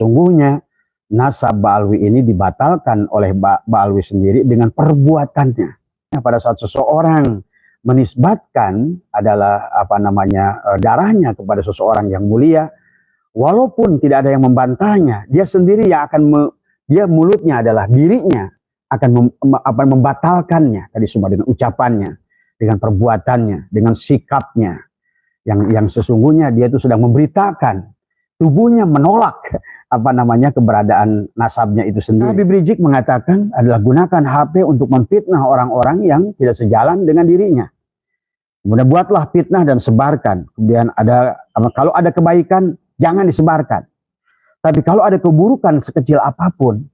Sungguhnya nasab Ba'alwi ini dibatalkan oleh Ba'alwi sendiri dengan perbuatannya. Pada saat seseorang menisbatkan adalah darahnya kepada seseorang yang mulia, walaupun tidak ada yang membantahnya, dia sendiri yang akan dia mulutnya adalah dirinya akan membatalkannya tadi semua dengan ucapannya, dengan perbuatannya, dengan sikapnya yang sesungguhnya dia itu sedang memberitakan tubuhnya menolak keberadaan nasabnya itu sendiri. Habib Rizik mengatakan adalah gunakan HP untuk memfitnah orang-orang yang tidak sejalan dengan dirinya. Kemudian buatlah fitnah dan sebarkan. Kemudian kalau ada kebaikan jangan disebarkan. Tapi kalau ada keburukan sekecil apapun,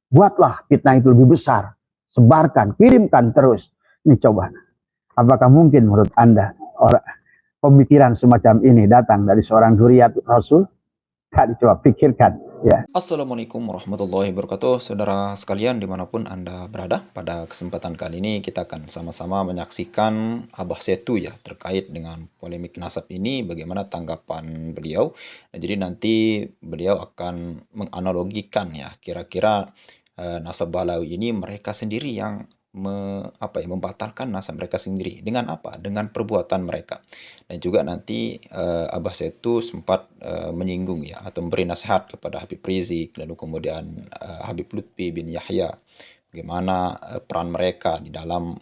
buatlah fitnah itu lebih besar. Sebarkan, kirimkan terus. Ini coba. Apakah mungkin menurut Anda pemikiran semacam ini datang dari seorang dzurriyyat Rasul? Tadi coba pikirkan. Ya. Assalamualaikum warahmatullahi wabarakatuh. Saudara sekalian dimanapun Anda berada, pada kesempatan kali ini kita akan sama-sama menyaksikan Abah Setu ya terkait dengan polemik nasab ini, bagaimana tanggapan beliau. Nah, jadi nanti beliau akan menganalogikan ya kira-kira nasab Ba'alwi ini mereka sendiri yang membatalkan nasab mereka sendiri dengan apa? Dengan perbuatan mereka. Dan juga nanti Abah Setu sempat menyinggung ya atau memberi nasihat kepada Habib Rizik, lalu kemudian Habib Lutfi bin Yahya, bagaimana peran mereka di dalam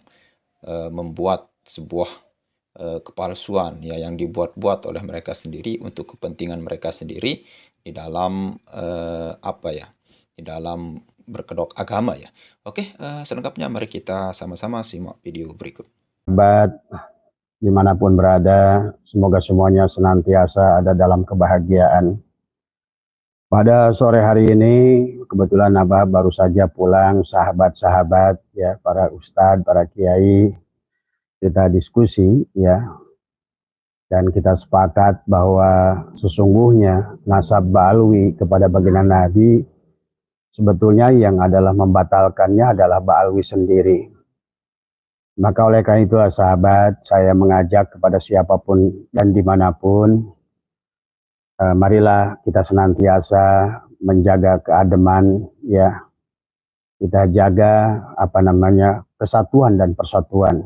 membuat sebuah kepalsuan ya yang dibuat-buat oleh mereka sendiri untuk kepentingan mereka sendiri di dalam di dalam berkedok agama ya. Oke, selengkapnya mari kita sama-sama simak video berikut. Sahabat dimanapun berada, semoga semuanya senantiasa ada dalam kebahagiaan. Pada sore hari ini kebetulan Abah baru saja pulang, sahabat-sahabat ya, para ustadz, para kiai, kita diskusi ya, dan kita sepakat bahwa sesungguhnya nasab Ba'alwi kepada baginda Nabi sebetulnya yang adalah membatalkannya adalah Ba'alwi sendiri. Maka oleh karena itulah sahabat, saya mengajak kepada siapapun dan dimanapun, marilah kita senantiasa menjaga keademan ya. Kita jaga kesatuan dan persatuan.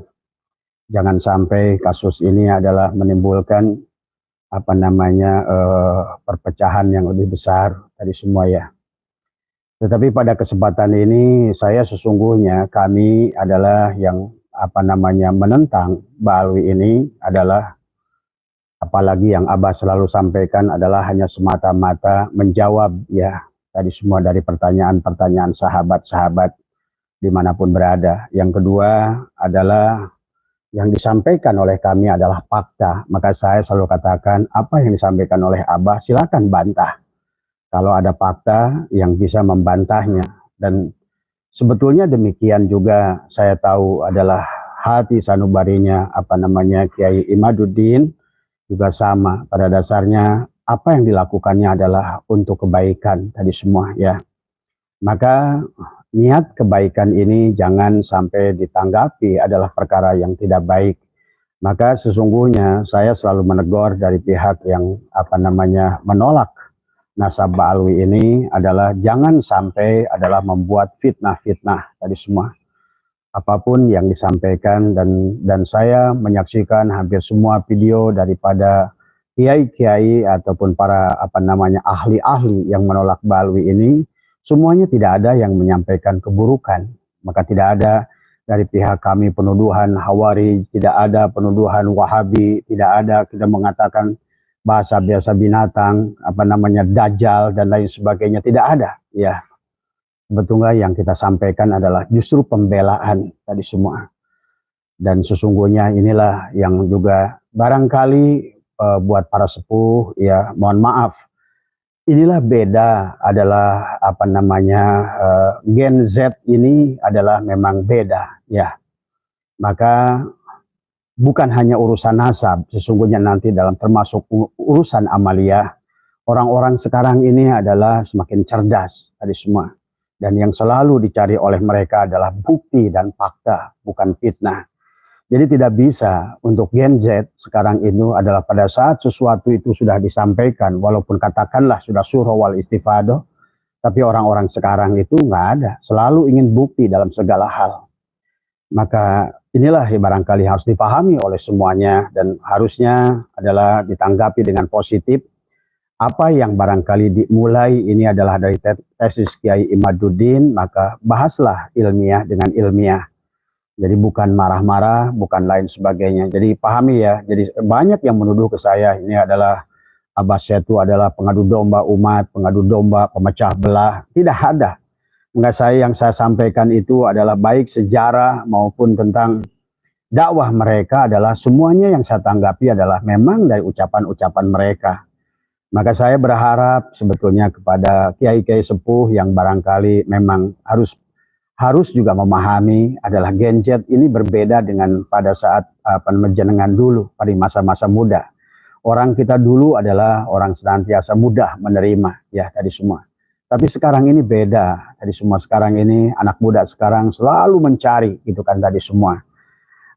Jangan sampai kasus ini adalah menimbulkan perpecahan yang lebih besar dari semua ya. Tetapi pada kesempatan ini saya sesungguhnya kami adalah yang menentang Ba'alwi ini adalah, apalagi yang Abah selalu sampaikan adalah hanya semata-mata menjawab ya tadi semua dari pertanyaan-pertanyaan sahabat-sahabat dimanapun berada. Yang kedua adalah yang disampaikan oleh kami adalah fakta. Maka saya selalu katakan apa yang disampaikan oleh Abah silakan bantah. Kalau ada fakta yang bisa membantahnya. Dan sebetulnya demikian juga saya tahu adalah hati sanubarinya Kiai Imaduddin juga sama. Pada dasarnya apa yang dilakukannya adalah untuk kebaikan tadi semua ya. Maka niat kebaikan ini jangan sampai ditanggapi adalah perkara yang tidak baik. Maka sesungguhnya saya selalu menegur dari pihak yang menolak nasab Ba'alwi ini adalah jangan sampai adalah membuat fitnah-fitnah tadi semua. Apapun yang disampaikan dan saya menyaksikan hampir semua video daripada kiai-kiai ataupun para ahli-ahli yang menolak Ba'alwi ini, semuanya tidak ada yang menyampaikan keburukan. Maka tidak ada dari pihak kami penuduhan Hawari, tidak ada penuduhan Wahabi, tidak ada kita mengatakan bahasa biasa binatang, dajjal dan lain sebagainya, tidak ada ya. Sebetulnya yang kita sampaikan adalah justru pembelaan tadi semua. Dan sesungguhnya inilah yang juga barangkali buat para sepuh ya, mohon maaf. Inilah beda adalah Gen Z ini adalah memang beda ya. Maka bukan hanya urusan nasab, sesungguhnya nanti dalam termasuk urusan amaliyah, orang-orang sekarang ini adalah semakin cerdas tadi semua. Dan yang selalu dicari oleh mereka adalah bukti dan fakta, bukan fitnah. Jadi tidak bisa untuk Gen Z sekarang itu adalah pada saat sesuatu itu sudah disampaikan, walaupun katakanlah sudah surah wal istifadah, Tapi orang-orang sekarang itu nggak ada, selalu ingin bukti dalam segala hal. Maka inilah yang barangkali harus dipahami oleh semuanya dan harusnya adalah ditanggapi dengan positif. Apa yang barangkali dimulai ini adalah dari tesis Kiai Imaduddin, maka bahaslah ilmiah dengan ilmiah. Jadi bukan marah-marah, bukan lain sebagainya. Jadi pahami ya, jadi banyak yang menuduh ke saya ini adalah Abah Setu adalah pengadu domba umat, pengadu domba, pemecah belah. Tidak ada. Enggak, yang saya sampaikan itu adalah baik sejarah maupun tentang dakwah mereka adalah semuanya yang saya tanggapi adalah memang dari ucapan-ucapan mereka. Maka saya berharap sebetulnya kepada kiai-kiai sepuh yang barangkali memang harus juga memahami adalah Gen Z ini berbeda dengan pada saat jenengan dulu pada masa-masa muda. Orang kita dulu adalah orang senantiasa mudah menerima ya tadi semua. Tapi sekarang ini beda. Tadi semua sekarang ini anak muda sekarang selalu mencari gitu kan tadi semua.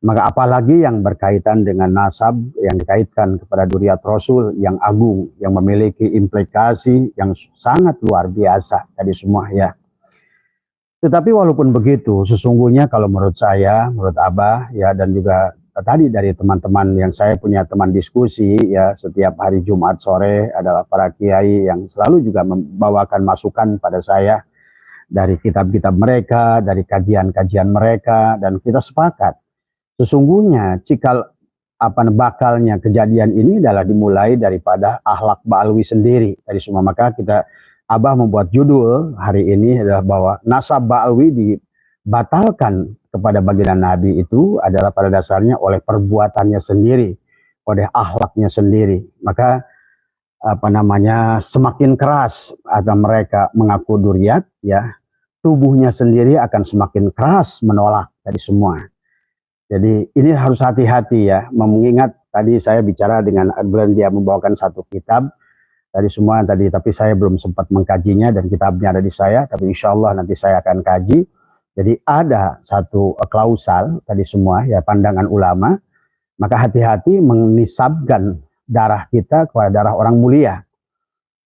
Maka apalagi yang berkaitan dengan nasab yang dikaitkan kepada Dzurriyyat Rasul yang agung, yang memiliki implikasi yang sangat luar biasa tadi semua ya. Tetapi walaupun begitu, sesungguhnya kalau menurut saya, menurut Abah ya dan juga tadi dari teman-teman yang saya punya teman diskusi ya setiap hari Jumat sore adalah para kiai yang selalu juga membawakan masukan pada saya dari kitab-kitab mereka, dari kajian-kajian mereka dan kita sepakat. Sesungguhnya cikal bakalnya kejadian ini adalah dimulai daripada akhlak Ba'alwi sendiri. Dari semua maka Abah membuat judul hari ini adalah bahwa nasab Ba'alwi dibatalkan kepada baginda Nabi itu adalah pada dasarnya oleh perbuatannya sendiri, oleh akhlaknya sendiri. Maka semakin keras atau mereka mengaku dzurriyyat ya, tubuhnya sendiri akan semakin keras menolak dari semua. Jadi ini harus hati-hati ya, mengingat tadi saya bicara dengan Aglen, dia membawakan satu kitab tadi semua tadi, tapi saya belum sempat mengkajinya dan kitabnya ada di saya, tapi insya Allah nanti saya akan kaji. Jadi ada satu klausal tadi semua ya pandangan ulama, maka hati-hati menisabkan darah kita kepada darah orang mulia.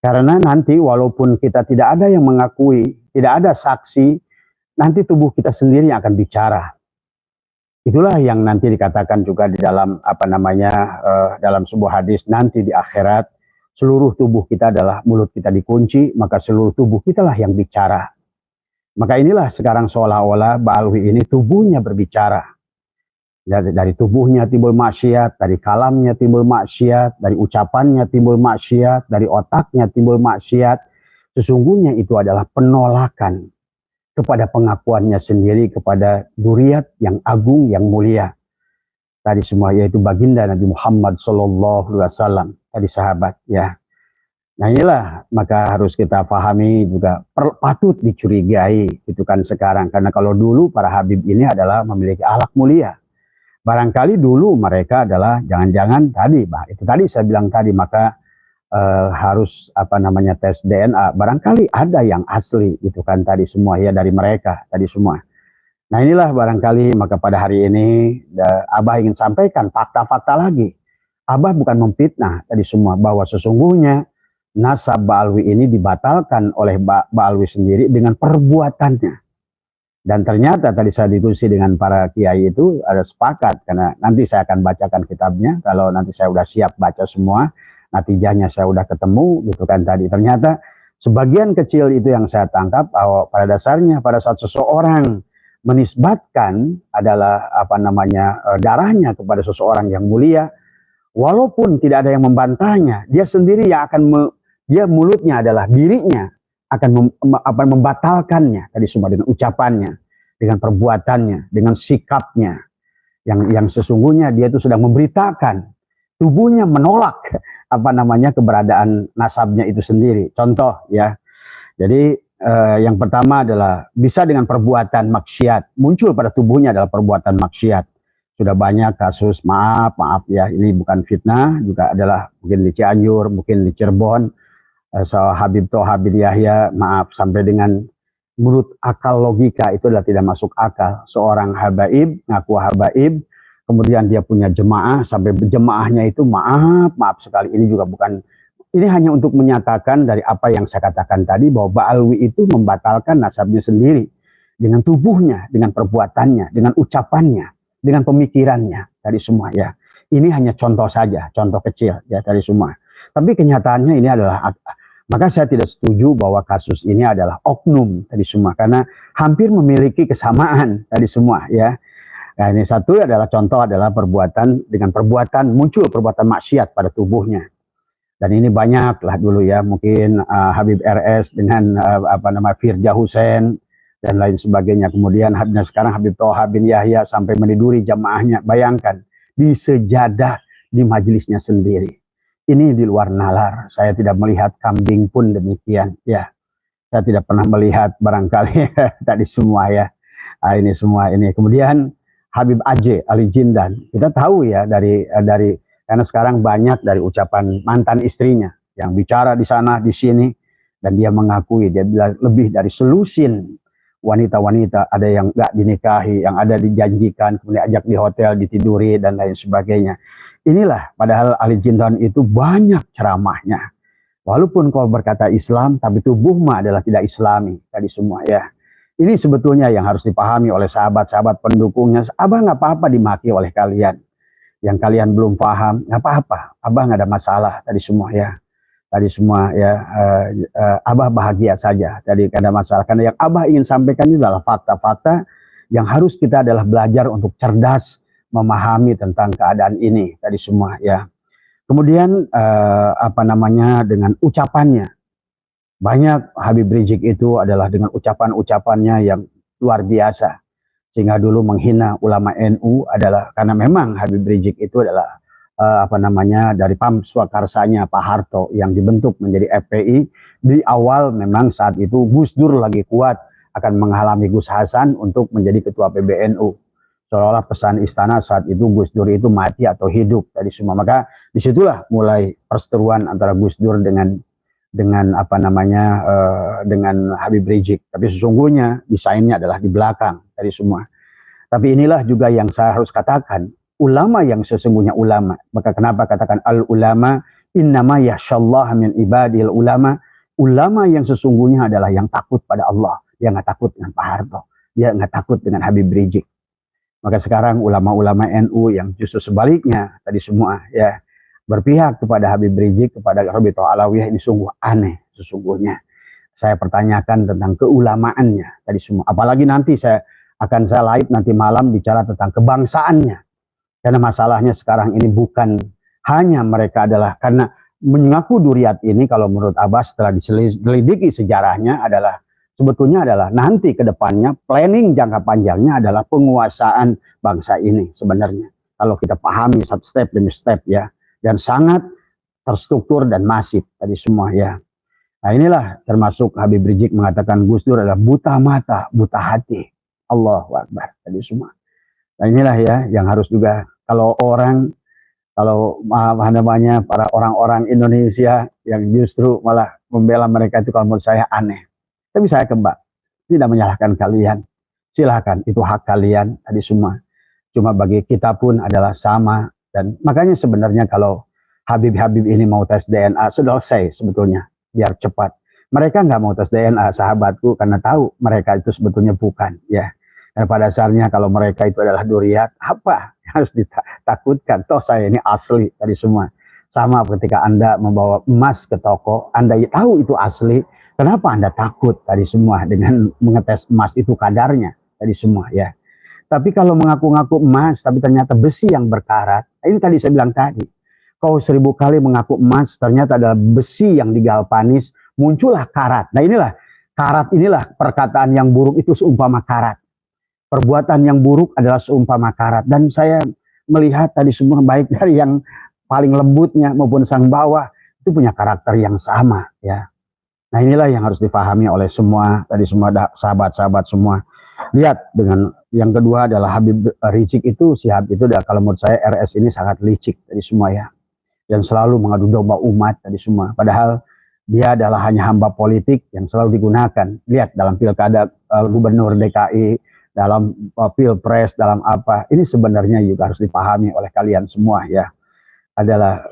Karena nanti walaupun kita tidak ada yang mengakui, tidak ada saksi, nanti tubuh kita sendiri yang akan bicara. Itulah yang nanti dikatakan juga di dalam dalam sebuah hadis nanti di akhirat seluruh tubuh kita adalah mulut kita dikunci, maka seluruh tubuh kita lah yang bicara. Maka inilah sekarang seolah-olah Ba'alwi ini tubuhnya berbicara. Dari tubuhnya timbul maksiat, dari kalamnya timbul maksiat, dari ucapannya timbul maksiat, dari otaknya timbul maksiat. Sesungguhnya itu adalah penolakan kepada pengakuannya sendiri kepada dzurriyyat yang agung yang mulia tadi semua, yaitu baginda Nabi Muhammad SAW tadi sahabat ya. Nah inilah maka harus kita pahami juga patut dicurigai itu kan sekarang, karena kalau dulu para habib ini adalah memiliki akhlak mulia, barangkali dulu mereka adalah jangan-jangan itu tadi saya bilang tadi, maka harus tes DNA, barangkali ada yang asli itu kan tadi semua ya dari mereka tadi semua. Nah inilah barangkali maka pada hari ini Abah ingin sampaikan fakta-fakta lagi. Abah bukan memfitnah tadi semua, bahwa sesungguhnya nasab Ba'alwi ini dibatalkan oleh Ba'alwi sendiri dengan perbuatannya. Dan ternyata tadi saya diskusi dengan para kiai itu ada sepakat, karena nanti saya akan bacakan kitabnya kalau nanti saya udah siap baca semua. Natijahnya saya udah ketemu gitu kan tadi. Ternyata sebagian kecil itu yang saya tangkap bahwa pada dasarnya pada saat seseorang menisbatkan adalah darahnya kepada seseorang yang mulia, walaupun tidak ada yang membantahnya, dia sendiri yang akan dia mulutnya adalah dirinya akan membatalkannya tadi semua dengan ucapannya, dengan perbuatannya, dengan sikapnya yang sesungguhnya dia itu sedang memberitakan tubuhnya menolak keberadaan nasabnya itu sendiri. Contoh ya, jadi yang pertama adalah bisa dengan perbuatan maksiat, muncul pada tubuhnya adalah perbuatan maksiat. Sudah banyak kasus, maaf ya, ini bukan fitnah, juga adalah mungkin di Cianjur, mungkin di Cirebon, Habib Toha bin Yahya, maaf, sampai dengan menurut akal logika itu adalah tidak masuk akal. Seorang habaib, ngaku habaib, kemudian dia punya jemaah, sampai jemaahnya itu maaf sekali, ini juga bukan ini hanya untuk menyatakan dari apa yang saya katakan tadi, bahwa Ba'alwi itu membatalkan nasabnya sendiri dengan tubuhnya, dengan perbuatannya, dengan ucapannya, dengan pemikirannya, dari semua ya. Ini hanya contoh saja, contoh kecil ya dari semua. Tapi kenyataannya ini adalah, maka saya tidak setuju bahwa kasus ini adalah oknum tadi semua, karena hampir memiliki kesamaan tadi semua ya. Nah, ini satu adalah contoh adalah perbuatan dengan perbuatan, muncul perbuatan maksiat pada tubuhnya. Dan ini banyak lah dulu ya, mungkin Habib RS dengan Firja Hussein dan lain sebagainya. Kemudian sekarang Habib Toha bin Yahya sampai meniduri jamaahnya. Bayangkan, di sejadah di majelisnya sendiri. Ini di luar nalar. Saya tidak melihat kambing pun demikian ya. Saya tidak pernah melihat barangkali tadi semua ya. Ini semua ini. Kemudian Habib Aceh Ali Jindan. Kita tahu ya dari karena sekarang banyak dari ucapan mantan istrinya yang bicara di sana, di sini, dan dia mengakui, dia bilang lebih dari selusin wanita-wanita, ada yang nggak dinikahi, yang ada dijanjikan, kemudian ajak di hotel, ditiduri, dan lain sebagainya. Inilah, padahal Ali Jindan itu banyak ceramahnya. Walaupun kau berkata Islam, tapi tubuhmu adalah tidak Islami, tadi semua ya. Ini sebetulnya yang harus dipahami oleh sahabat-sahabat pendukungnya. Abah nggak apa-apa dimaki oleh kalian. Yang kalian belum paham, nggak apa-apa, Abah nggak ada masalah tadi semua ya, Abah bahagia saja, tadi nggak ada masalah, karena yang Abah ingin sampaikan itu adalah fakta-fakta yang harus kita adalah belajar untuk cerdas memahami tentang keadaan ini tadi semua ya. Kemudian dengan ucapannya, banyak Habib Rizik itu adalah dengan ucapan-ucapannya yang luar biasa. Sehingga dulu menghina ulama NU adalah karena memang Habib Rizik itu adalah dari PAM Swakarsanya Pak Harto yang dibentuk menjadi FPI. Di awal memang saat itu Gus Dur lagi kuat akan menghalangi Gus Hasan untuk menjadi ketua PBNU. Seolah-olah pesan istana saat itu Gus Dur itu mati atau hidup tadi semua. Maka disitulah mulai perseteruan antara Gus Dur dengan Habib Rizik. Tapi sesungguhnya desainnya adalah di belakang dari semua. Tapi inilah juga yang saya harus katakan, ulama yang sesungguhnya ulama. Maka kenapa katakan al ulama innama yakhsyallaha min ibadil ulama. Ulama yang sesungguhnya adalah yang takut pada Allah. Dia nggak takut dengan Pak Harto. Dia nggak takut dengan Habib Rizik. Maka sekarang ulama-ulama NU yang justru sebaliknya tadi semua ya, berpihak kepada Habib Rizik, kepada Rabi'ah Alawiyah, ini sungguh aneh sesungguhnya. Saya pertanyakan tentang keulamaannya tadi semua. Apalagi nanti saya live nanti malam bicara tentang kebangsaannya. Karena masalahnya sekarang ini bukan hanya mereka adalah karena mengaku Duriat ini, kalau menurut Abah setelah diselidiki sejarahnya adalah sebetulnya adalah nanti ke depannya planning jangka panjangnya adalah penguasaan bangsa ini sebenarnya. Kalau kita pahami satu step demi step ya. Dan sangat terstruktur dan masif tadi semua ya. Nah inilah termasuk Habib Rizik mengatakan Gus Dur adalah buta mata, buta hati. Allahu Akbar tadi semua. Nah inilah ya yang harus juga para orang-orang Indonesia yang justru malah membela mereka itu, kalau menurut saya aneh. Tapi saya tidak menyalahkan kalian. Silakan, itu hak kalian tadi semua. Cuma bagi kita pun adalah sama. Dan makanya sebenarnya kalau Habib-Habib ini mau tes DNA, selesai sebetulnya, biar cepat. Mereka nggak mau tes DNA, sahabatku, karena tahu mereka itu sebetulnya bukan. Ya. Dan pada dasarnya kalau mereka itu adalah Duriat, apa yang harus ditakutkan? Toh saya ini asli tadi semua. Sama ketika Anda membawa emas ke toko, Anda tahu itu asli, kenapa Anda takut tadi semua dengan mengetes emas itu kadarnya tadi semua ya. Tapi kalau mengaku-ngaku emas, tapi ternyata besi yang berkarat. Ini tadi saya bilang tadi. Kau 1000 kali mengaku emas, ternyata adalah besi yang digalvanis, muncullah karat. Nah inilah, karat inilah perkataan yang buruk itu seumpama karat. Perbuatan yang buruk adalah seumpama karat. Dan saya melihat tadi semua baik dari yang paling lembutnya maupun sang bawah, itu punya karakter yang sama ya. Nah inilah yang harus dipahami oleh semua, tadi semua sahabat-sahabat semua. Lihat dengan yang kedua adalah Habib Rizik itu, si Habib itu kalau menurut saya RS ini sangat licik tadi semua ya. Dan selalu mengadu domba umat tadi semua. Padahal dia adalah hanya hamba politik yang selalu digunakan. Lihat dalam pilkada gubernur DKI, dalam pilpres, dalam apa. Ini sebenarnya juga harus dipahami oleh kalian semua ya. adalah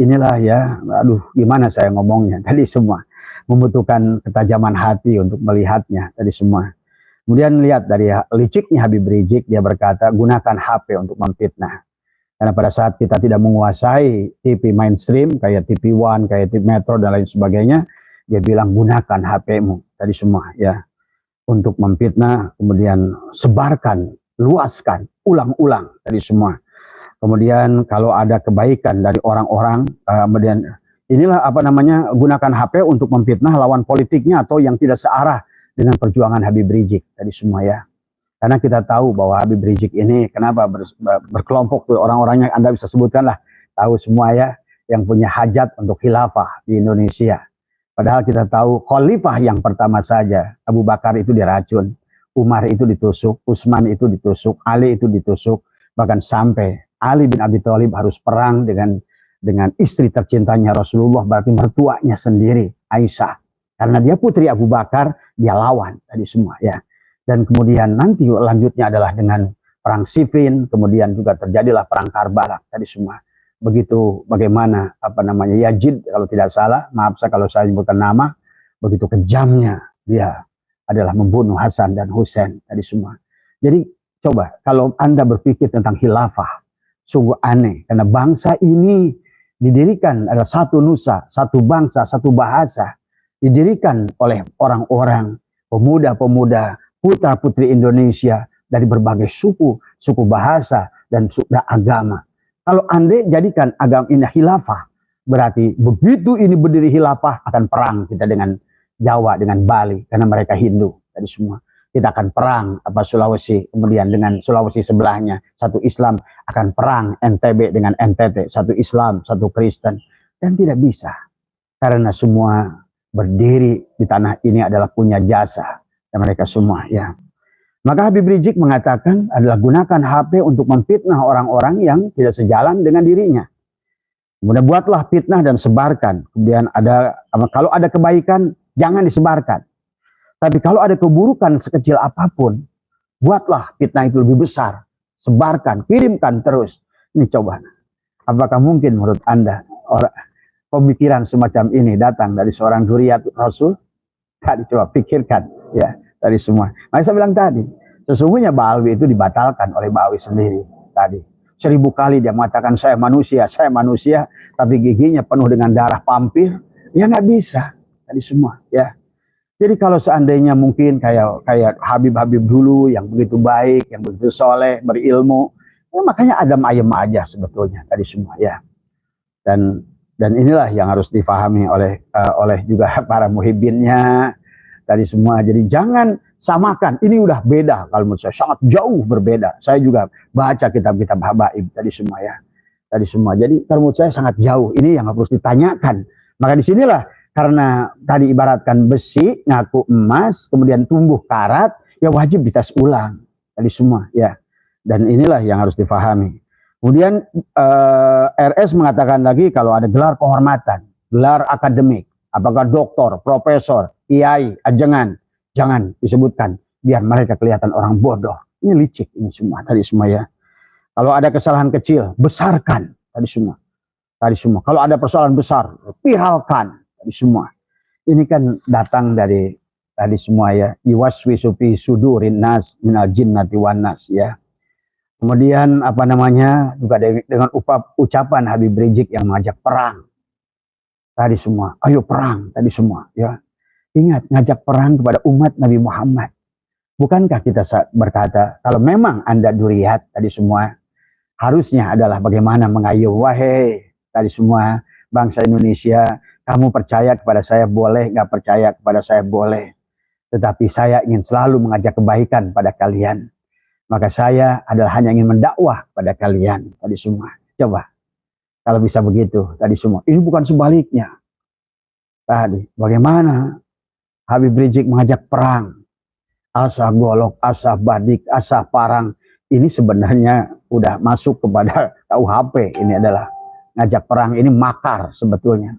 inilah ya, aduh gimana saya ngomongnya tadi semua, membutuhkan ketajaman hati untuk melihatnya tadi semua. Kemudian lihat dari liciknya Habib Rizik, dia berkata gunakan HP untuk memfitnah. Karena pada saat kita tidak menguasai TV mainstream kayak TV One, kayak TV Metro dan lain sebagainya, dia bilang gunakan HP-mu tadi semua ya untuk memfitnah, kemudian sebarkan, luaskan, ulang-ulang tadi semua. Kemudian kalau ada kebaikan dari orang-orang, kemudian inilah apa namanya, gunakan HP untuk memfitnah lawan politiknya atau yang tidak searah dengan perjuangan Habib Rizik tadi semua ya. Karena kita tahu bahwa Habib Rizik ini kenapa berkelompok tuh orang-orangnya, Anda bisa sebutkan lah, tahu semua ya, yang punya hajat untuk khilafah di Indonesia. Padahal kita tahu khalifah yang pertama saja, Abu Bakar itu diracun, Umar itu ditusuk, Utsman itu ditusuk, Ali itu ditusuk, bahkan sampai Ali bin Abi Thalib harus perang dengan istri tercintanya Rasulullah, berarti mertuanya sendiri, Aisyah. Karena dia putri Abu Bakar, dia lawan tadi semua ya. Dan kemudian nanti lanjutnya adalah dengan perang Siffin, kemudian juga terjadilah perang Karbala tadi semua. Begitu bagaimana apa namanya Yazid kalau tidak salah, maaf saya kalau saya sebutkan nama, begitu kejamnya dia adalah membunuh Hasan dan Husain tadi semua. Jadi coba kalau Anda berpikir tentang khilafah, sungguh aneh karena bangsa ini didirikan adalah satu nusa, satu bangsa, satu bahasa, didirikan oleh orang-orang pemuda-pemuda, putra-putri Indonesia dari berbagai suku bahasa dan agama. Kalau Anda jadikan agama ini khilafah, berarti begitu ini berdiri khilafah akan perang kita dengan Jawa, dengan Bali, karena mereka Hindu tadi semua. Kita akan perang Sulawesi, kemudian dengan Sulawesi sebelahnya, satu Islam, akan perang NTB dengan NTT, satu Islam, satu Kristen. Dan tidak bisa, karena semua berdiri di tanah ini adalah punya jasa, dan mereka semua ya. Maka Habib Rizik mengatakan adalah gunakan HP untuk memfitnah orang-orang yang tidak sejalan dengan dirinya. Kemudian buatlah fitnah dan sebarkan. Kemudian kalau ada kebaikan, jangan disebarkan. Tapi kalau ada keburukan sekecil apapun, buatlah fitnah itu lebih besar. Sebarkan, kirimkan terus. Ini coba, apakah mungkin menurut Anda pemikiran semacam ini datang dari seorang dzurriyyat Rasul? Tadi coba pikirkan ya. Dari semua. Nah, saya bilang tadi, sesungguhnya Ba'alwi itu dibatalkan oleh Ba'alwi sendiri tadi. 1000 kali dia mengatakan saya manusia, tapi giginya penuh dengan darah pampir, ya nggak bisa. Tadi semua, ya. Jadi kalau seandainya mungkin kayak Habib-Habib dulu yang begitu baik, yang begitu soleh, berilmu, ya makanya adem ayem aja sebetulnya tadi semua, ya. Dan inilah yang harus difahami oleh juga para muhibbinnya dari semua. Jadi jangan samakan, ini udah beda kalau menurut saya, sangat jauh berbeda. Saya juga baca kitab-kitab habaib tadi semua ya. Tadi semua. Jadi kalau menurut saya sangat jauh. Ini yang harus ditanyakan. Maka disinilah karena tadi ibaratkan besi ngaku emas, kemudian tumbuh karat, ya wajib dites ulang. Tadi semua ya. Dan inilah yang harus difahami. Kemudian RS mengatakan lagi kalau ada gelar kehormatan, gelar akademik, apakah doktor, profesor, kiai, jangan disebutkan biar mereka kelihatan orang bodoh. Ini licik ini semua tadi semua ya. Kalau ada kesalahan kecil, besarkan tadi semua. Tadi semua. Kalau ada persoalan besar, viralkan tadi semua. Ini kan datang dari tadi semua ya. Yuwaswisu fi sudurin nas minal jinnati wan nas ya. Kemudian apa namanya juga dengan ucapan Habib Rizik yang mengajak perang. Tadi semua, ayo perang tadi semua ya. Ingat, ngajak perang kepada umat Nabi Muhammad. Bukankah kita berkata, kalau memang Anda dzurriyyat tadi semua, harusnya adalah bagaimana mengayuh, wahai tadi semua bangsa Indonesia, kamu percaya kepada saya boleh, nggak percaya kepada saya boleh. Tetapi saya ingin selalu mengajak kebaikan pada kalian. Maka saya adalah hanya ingin mendakwah pada kalian tadi semua. Coba, kalau bisa begitu tadi semua. Ini bukan sebaliknya. Tadi, bagaimana Habib Rizik mengajak perang, asah golok, asah badik, asah parang, ini sebenarnya udah masuk kepada KUHP. Ini adalah ngajak perang, ini makar sebetulnya.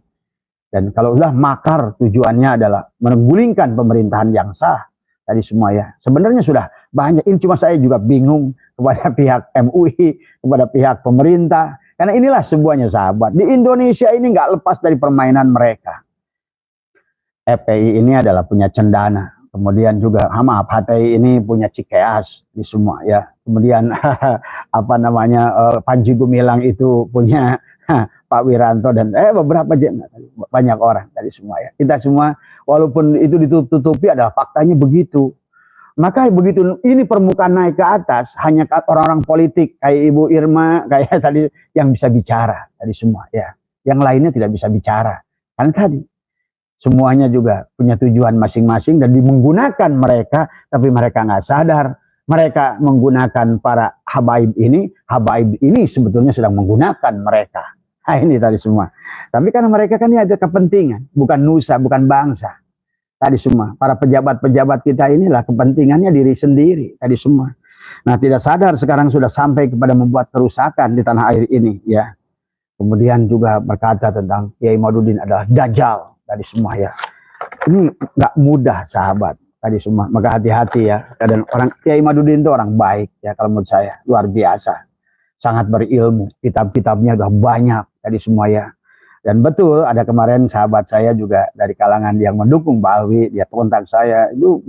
Dan kalau udah makar, tujuannya adalah menggulingkan pemerintahan yang sah tadi semua ya. Sebenarnya sudah banyak, ini cuma saya juga bingung kepada pihak MUI, kepada pihak pemerintah, Karena inilah semuanya sahabat. Di Indonesia ini nggak lepas dari permainan mereka. FPI ini adalah punya Cendana. Kemudian juga maaf, HTI ini punya Cikeas di semua ya. Kemudian apa namanya Panji Gumilang itu punya Pak Wiranto dan beberapa banyak orang dari semua ya. Kita semua walaupun itu ditutupi adalah faktanya begitu. Maka begitu ini permukaan naik ke atas, hanya orang-orang politik kayak Ibu Irma, kayak tadi yang bisa bicara tadi semua ya. Yang lainnya tidak bisa bicara. Kan tadi semuanya juga punya tujuan masing-masing dan menggunakan mereka, tapi mereka nggak sadar. Mereka menggunakan para habaib ini sebetulnya sedang menggunakan mereka. Nah, ini tadi semua. Tapi karena mereka kan ini ada kepentingan, bukan nusa, bukan bangsa. Tadi semua, para pejabat-pejabat kita inilah kepentingannya diri sendiri, tadi semua. Nah, tidak sadar sekarang sudah sampai kepada membuat kerusakan di tanah air ini, ya. Kemudian juga berkata tentang Kiai Madudin adalah dajjal, tadi semua ya. Ini nggak mudah sahabat, tadi semua. Maka hati-hati ya. Dan orang Kiai Madudin itu orang baik ya kalau menurut saya, luar biasa. Sangat berilmu, kitab-kitabnya udah banyak, tadi semua ya. Dan betul ada kemarin sahabat saya juga dari kalangan yang mendukung Mbak Alwi, dia kontak saya, itu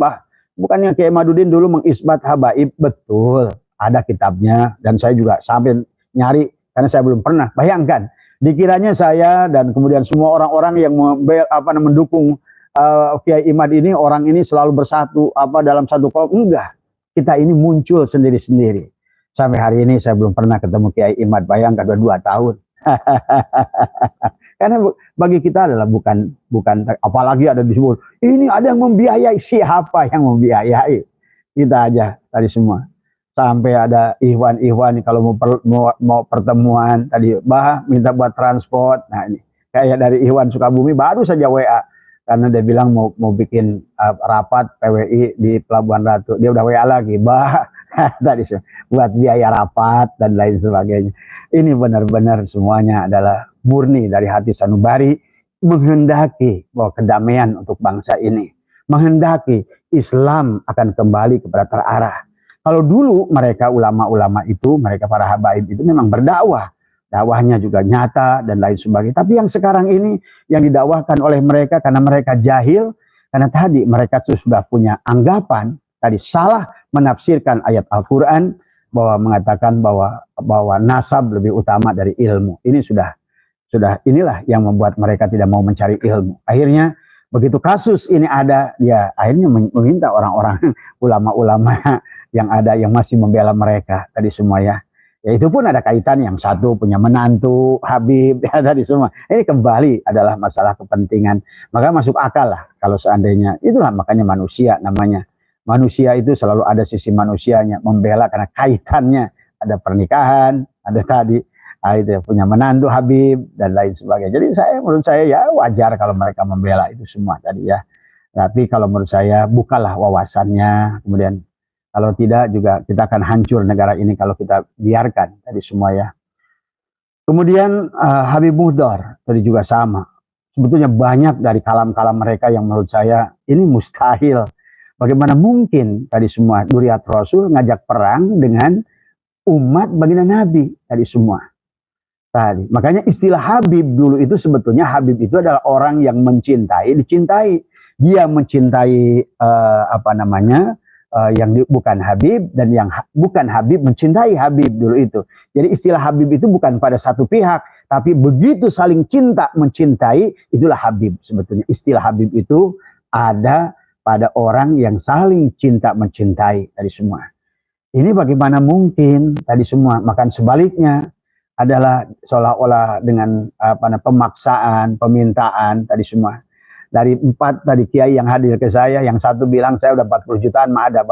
bukannya Kiai Madudin dulu mengisbat habaib, betul ada kitabnya dan saya juga sampai nyari karena saya belum pernah. Bayangkan dikiranya saya dan kemudian semua orang-orang yang mendukung Kiai Imad ini, orang ini selalu bersatu dalam satu kelompok. Enggak, kita ini muncul sendiri-sendiri. Sampai hari ini saya belum pernah ketemu Kiai Imad, bayangkan 2 tahun. Karena bagi kita adalah bukan apalagi ada disebut ini ada yang membiayai. Siapa yang membiayai? Kita aja tadi semua. Sampai ada Ikhwan kalau mau pertemuan tadi minta buat transport. Nah ini kayak dari Ikhwan Sukabumi baru saja WA karena dia bilang mau bikin rapat PWI di Pelabuhan Ratu. Dia udah WA lagi, tadi buat biaya rapat dan lain sebagainya. Ini benar-benar semuanya adalah murni dari hati sanubari, menghendaki bahwa kedamaian untuk bangsa ini, menghendaki Islam akan kembali kepada terarah. Kalau dulu mereka ulama-ulama itu, mereka para habaib itu memang berdakwah, dakwahnya juga nyata dan lain sebagainya. Tapi yang sekarang ini yang didakwahkan oleh mereka karena mereka jahil, karena tadi mereka sudah punya anggapan tadi salah menafsirkan ayat Al-Quran bahwa mengatakan bahwa nasab lebih utama dari ilmu. Ini sudah inilah yang membuat mereka tidak mau mencari ilmu. Akhirnya begitu kasus ini ada, ya akhirnya meminta orang-orang ulama-ulama yang ada yang masih membela mereka tadi semua ya. Ya itu pun ada kaitan, yang satu punya menantu Habib ya, tadi semua. Ini kembali adalah masalah kepentingan. Maka masuk akal lah kalau seandainya itulah, makanya manusia namanya. Manusia itu selalu ada sisi manusianya, membela karena kaitannya ada pernikahan, ada tadi itu punya menantu Habib dan lain sebagainya. Jadi menurut saya ya wajar kalau mereka membela itu semua tadi ya. Tapi kalau menurut saya bukalah wawasannya, kemudian kalau tidak juga kita akan hancur negara ini kalau kita biarkan tadi semua ya. Kemudian Habib Muhdar tadi juga sama. Sebetulnya banyak dari kalam-kalam mereka yang menurut saya ini mustahil. Bagaimana mungkin tadi semua Duriat Rasul ngajak perang dengan umat baginda Nabi tadi semua. Tadi makanya istilah Habib dulu itu sebetulnya Habib itu adalah orang yang mencintai, dicintai. Dia mencintai yang bukan Habib, dan yang bukan Habib mencintai Habib dulu itu. Jadi istilah Habib itu bukan pada satu pihak, tapi begitu saling cinta mencintai, itulah Habib sebetulnya. Istilah Habib itu ada pada orang yang saling cinta mencintai tadi semua. Ini bagaimana mungkin tadi semua, makan sebaliknya adalah seolah-olah dengan pemaksaan, pemintaan tadi semua. Dari 4 tadi kiai yang hadir ke saya, yang satu bilang saya udah 40 jutaan mah ada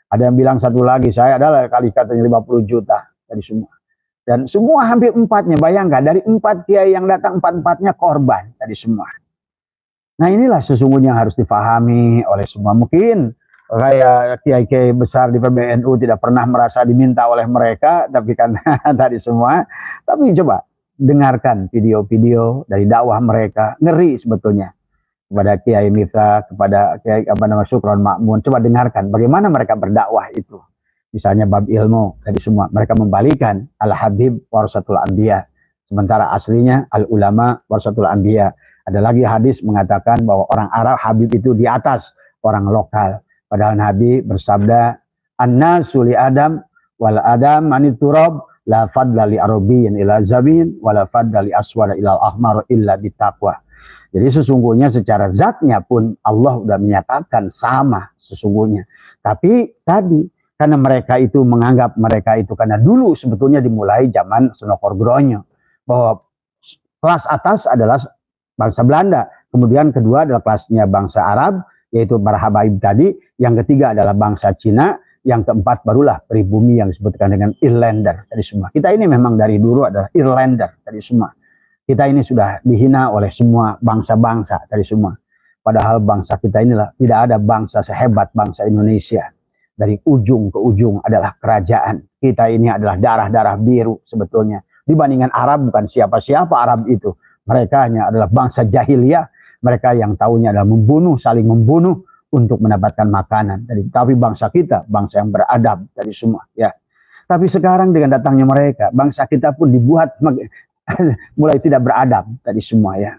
Ada yang bilang satu lagi saya adalah kali katanya 50 juta tadi semua. Dan semua hampir 4-nya, bayangkan dari 4 kiai yang datang 4-4-nya korban tadi semua. Nah inilah sesungguhnya harus difahami oleh semua. Mungkin kayak kiai-kiai besar di PBNU tidak pernah merasa diminta oleh mereka, tapi kan tadi semua. Tapi coba dengarkan video-video dari dakwah mereka, ngeri sebetulnya. Kepada Kiai Miftah, kepada Kiai Sukron Makmun, coba dengarkan bagaimana mereka berdakwah itu. Misalnya bab ilmu tadi semua, mereka membalikan Al-Habib Warasatul Anbiya. Sementara aslinya al-ulama warasatul anbiya. Ada lagi hadis mengatakan bahwa orang Arab Habib itu di atas orang lokal. Padahal Nabi bersabda, "An-nasu li Adam wal Adam manit turab la fadla li arabiyyin ila zabin wala fadla li aswada ila al-ahmar illa bitaqwa." Jadi sesungguhnya secara zatnya pun Allah sudah menyatakan sama sesungguhnya. Tapi tadi karena mereka itu menganggap mereka itu karena dulu sebetulnya dimulai zaman Senokor-Gronyo bahwa kelas atas adalah bangsa Belanda, kemudian kedua adalah kelasnya bangsa Arab yaitu para habaib tadi, yang ketiga adalah bangsa Cina, yang keempat barulah pribumi yang disebutkan dengan Irlander tadi semua. Kita ini memang dari dulu adalah Irlander tadi semua. Kita ini sudah dihina oleh semua bangsa-bangsa tadi semua. Padahal bangsa kita inilah tidak ada bangsa sehebat bangsa Indonesia. Dari ujung ke ujung adalah kerajaan. Kita ini adalah darah-darah biru sebetulnya. Dibandingkan Arab bukan siapa-siapa Arab itu. Mereka hanya adalah bangsa jahiliyah. Mereka yang tahunya adalah membunuh, saling membunuh untuk mendapatkan makanan. Tapi bangsa kita, bangsa yang beradab dari semua. Ya. Tapi sekarang dengan datangnya mereka, bangsa kita pun dibuat mulai tidak beradab tadi semua ya.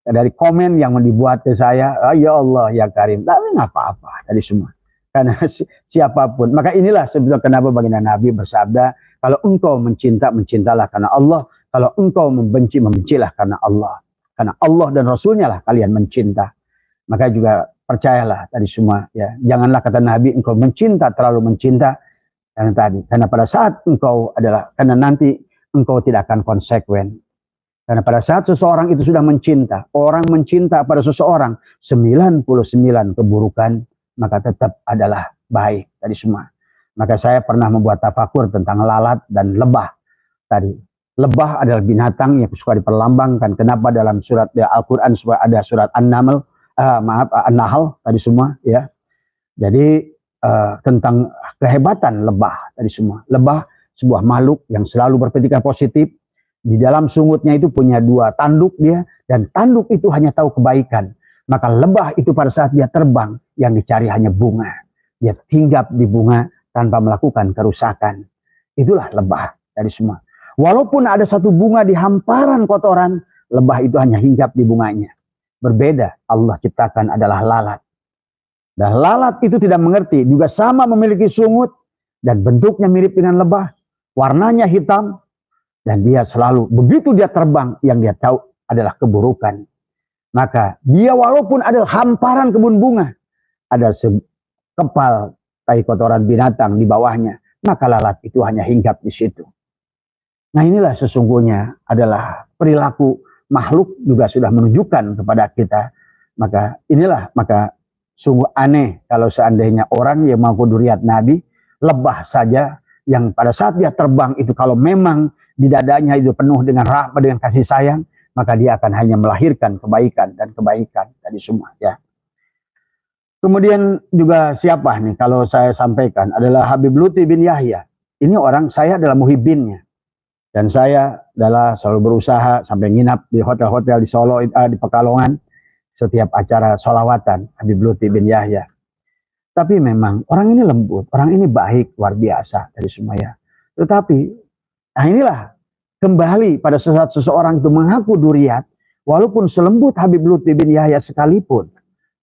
Dari komen yang dibuat ke saya, oh, ya Allah ya Karim, tapi nggak apa-apa tadi semua. Karena siapapun, maka inilah sebetulnya kenapa baginda Nabi bersabda, kalau engkau mencinta, mencintalah karena Allah. Kalau engkau membenci, membencilah karena Allah. Karena Allah dan Rasulnya lah kalian mencinta. Maka juga percayalah tadi semua ya. Janganlah kata Nabi engkau mencinta, terlalu mencinta. Karena pada saat engkau adalah, karena nanti engkau tidak akan konsekuen. Karena pada saat seseorang itu sudah mencinta, orang mencinta pada seseorang, 99 keburukan, maka tetap adalah baik tadi semua. Maka saya pernah membuat tafakur tentang lalat dan lebah tadi. Lebah adalah binatang yang suka diperlambangkan. Kenapa dalam surat Al-Quran ada surat An-Nahl, An-Nahl tadi semua ya. Jadi tentang kehebatan lebah tadi semua. Lebah sebuah makhluk yang selalu berpikiran positif. Di dalam sungutnya itu punya 2 tanduk dia, dan tanduk itu hanya tahu kebaikan. Maka lebah itu pada saat dia terbang, yang dicari hanya bunga. Dia hinggap di bunga tanpa melakukan kerusakan. Itulah lebah dari semua. Walaupun ada satu bunga di hamparan kotoran, lebah itu hanya hinggap di bunganya. Berbeda, Allah ciptakan adalah lalat. Dan lalat itu tidak mengerti, juga sama memiliki sungut, dan bentuknya mirip dengan lebah. Warnanya hitam, dan dia selalu, begitu dia terbang, yang dia tahu adalah keburukan. Maka dia walaupun ada hamparan kebun bunga, ada sekepal tai kotoran binatang di bawahnya, maka lalat itu hanya hinggap di situ. Nah inilah sesungguhnya adalah perilaku makhluk juga sudah menunjukkan kepada kita. Maka inilah, maka sungguh aneh kalau seandainya orang yang mau duriat Nabi, lebah saja yang pada saat dia terbang itu kalau memang di dadanya itu penuh dengan rahmat, dengan kasih sayang, maka dia akan hanya melahirkan kebaikan dan kebaikan tadi semua ya. Kemudian juga siapa nih kalau saya sampaikan adalah Habib Lutfi bin Yahya. Ini orang, saya adalah muhibbinnya. Dan saya adalah selalu berusaha sampai nginap di hotel-hotel di Solo, di Pekalongan, setiap acara sholawatan Habib Lutfi bin Yahya. Tapi memang orang ini lembut, orang ini baik, luar biasa dari semua ya. Tetapi, nah inilah kembali pada saat seseorang itu mengaku duriat, walaupun selembut Habib Lutfi bin Yahya sekalipun,